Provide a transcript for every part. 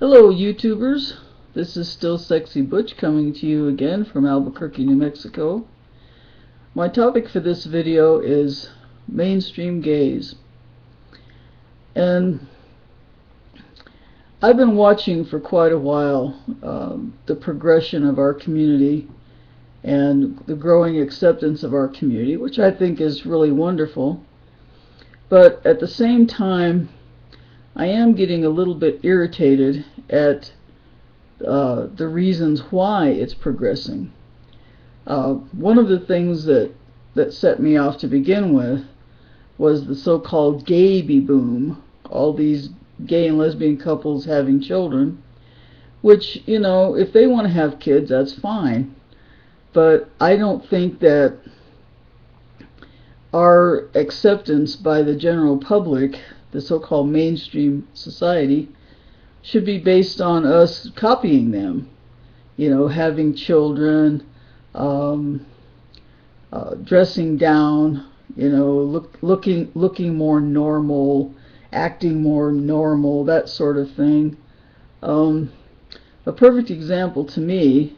Hello YouTubers, this is Still Sexy Butch coming to you again from Albuquerque, New Mexico. My topic for this video is mainstream gays. And I've been watching for quite a while the progression of our community and the growing acceptance of our community, which I think is really wonderful. But at the same time, I am getting a little bit irritated at the reasons why it's progressing. One of the things that set me off to begin with was the so-called gayby boom, all these gay and lesbian couples having children, which, you know, if they want to have kids, that's fine. But I don't think that our acceptance by the general public, the so-called mainstream society, should be based on us copying them. You know, having children, dressing down, you know, looking more normal, acting more normal, that sort of thing. A perfect example to me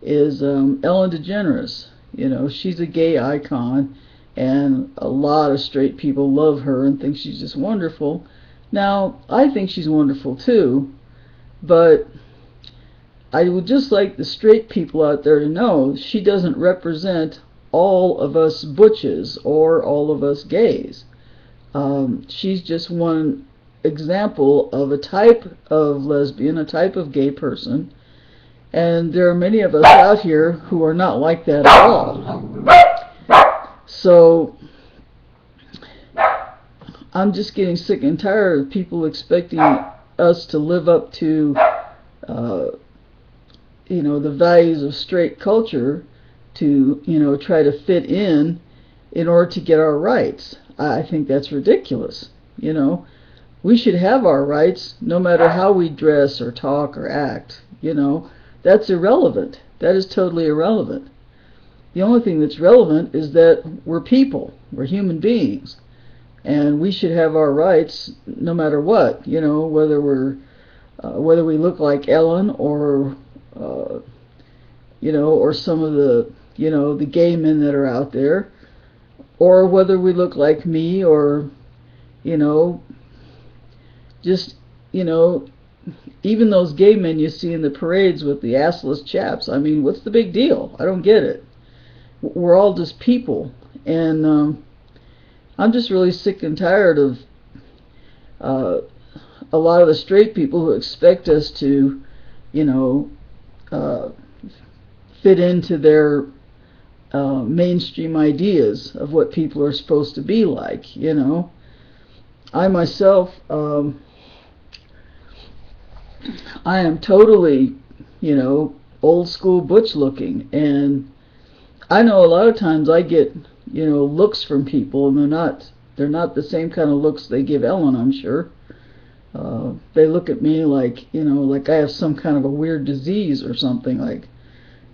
is Ellen DeGeneres. You know, she's a gay icon, and a lot of straight people love her and think she's just wonderful. Now, I think she's wonderful too, but I would just like the straight people out there to know she doesn't represent all of us butches or all of us gays. She's just one example of a type of lesbian, a type of gay person, and there are many of us out here who are not like that at all. So I'm just getting sick and tired of people expecting us to live up to you know, the values of straight culture, to, you know, try to fit in order to get our rights. I think that's ridiculous. You know, we should have our rights no matter how we dress or talk or act. You know, that's irrelevant. That is totally irrelevant. The only thing that's relevant is that we're people, we're human beings, and we should have our rights no matter what. You know, whether we look like Ellen or you know, or some of the, you know, the gay men that are out there, or whether we look like me, or, you know, just, you know, even those gay men you see in the parades with the assless chaps. I mean, what's the big deal? I don't get it. We're all just people, and I'm just really sick and tired of a lot of the straight people who expect us to, you know, fit into their mainstream ideas of what people are supposed to be like. You know, I myself, I am totally, you know, old school butch looking, and I know a lot of times I get, you know, looks from people, and they're not the same kind of looks they give Ellen, I'm sure. They look at me like, you know, like I have some kind of a weird disease or something, like,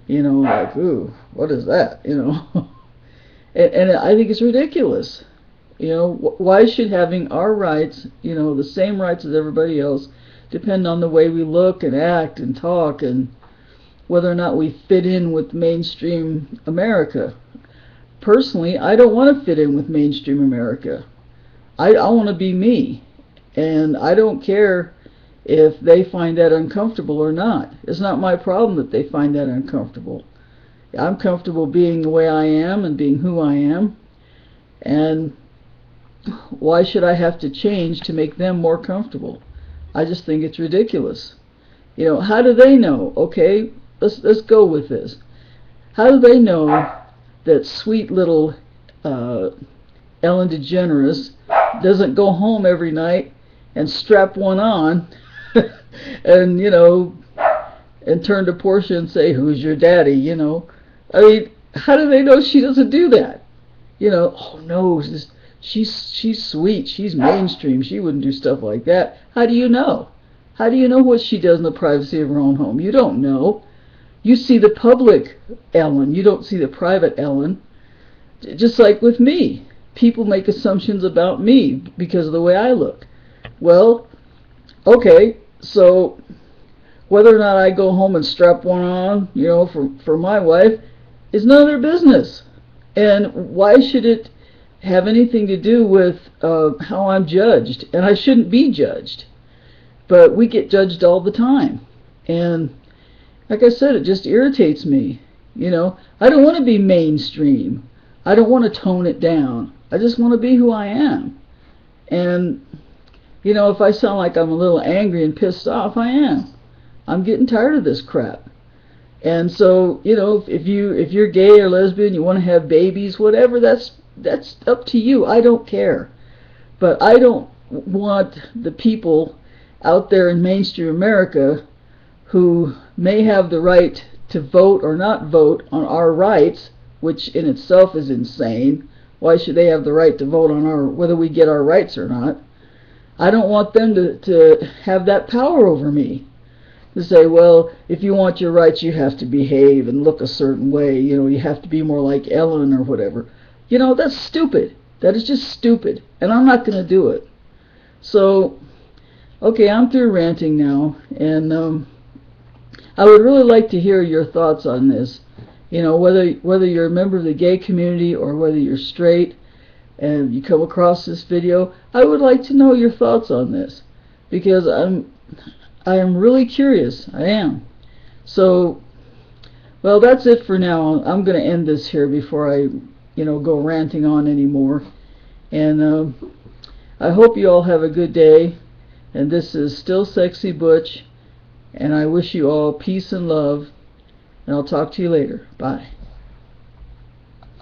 you know, like, ooh, what is that, you know? and I think it's ridiculous. You know, why should having our rights, you know, the same rights as everybody else, depend on the way we look and act and talk, and whether or not we fit in with mainstream America? Personally, I don't want to fit in with mainstream America. I want to be me, and I don't care if they find that uncomfortable or not. It's not my problem that they find that uncomfortable. I'm comfortable being the way I am and being who I am, and why should I have to change to make them more comfortable? I just think it's ridiculous. You know, how do they know? Okay, let's go with this. How do they know that sweet little Ellen DeGeneres doesn't go home every night and strap one on and, you know, and turn to Portia and say, "Who's your daddy?" You know, I mean, how do they know she doesn't do that? You know, oh no, she's sweet, she's mainstream, she wouldn't do stuff like that. How do you know? How do you know what she does in the privacy of her own home? You don't know. You see the public Ellen, you don't see the private Ellen. Just like with me, people make assumptions about me because of the way I look. Well, okay, so whether or not I go home and strap one on, you know, for my wife, is none of their business. And why should it have anything to do with how I'm judged? And I shouldn't be judged. But we get judged all the time. And like I said, it just irritates me. You know, I don't want to be mainstream. I don't want to tone it down. I just want to be who I am. And, you know, if I sound like I'm a little angry and pissed off, I am. I'm getting tired of this crap. And so, you know, if you're gay or lesbian, you want to have babies, whatever, that's up to you. I don't care. But I don't want the people out there in mainstream America who may have the right to vote or not vote on our rights, which in itself is insane. Why should they have the right to vote on whether we get our rights or not? I don't want them to have that power over me. To say, well, if you want your rights, you have to behave and look a certain way. You know, you have to be more like Ellen or whatever. You know, that's stupid. That is just stupid. And I'm not going to do it. So, okay, I'm through ranting now. And I would really like to hear your thoughts on this. You know, whether you're a member of the gay community or whether you're straight and you come across this video, I would like to know your thoughts on this. Because I am really curious. I am. So, well, that's it for now. I'm going to end this here before I, you know, go ranting on anymore. And I hope you all have a good day. And this is Still Sexy Butch. And I wish you all peace and love. And I'll talk to you later. Bye.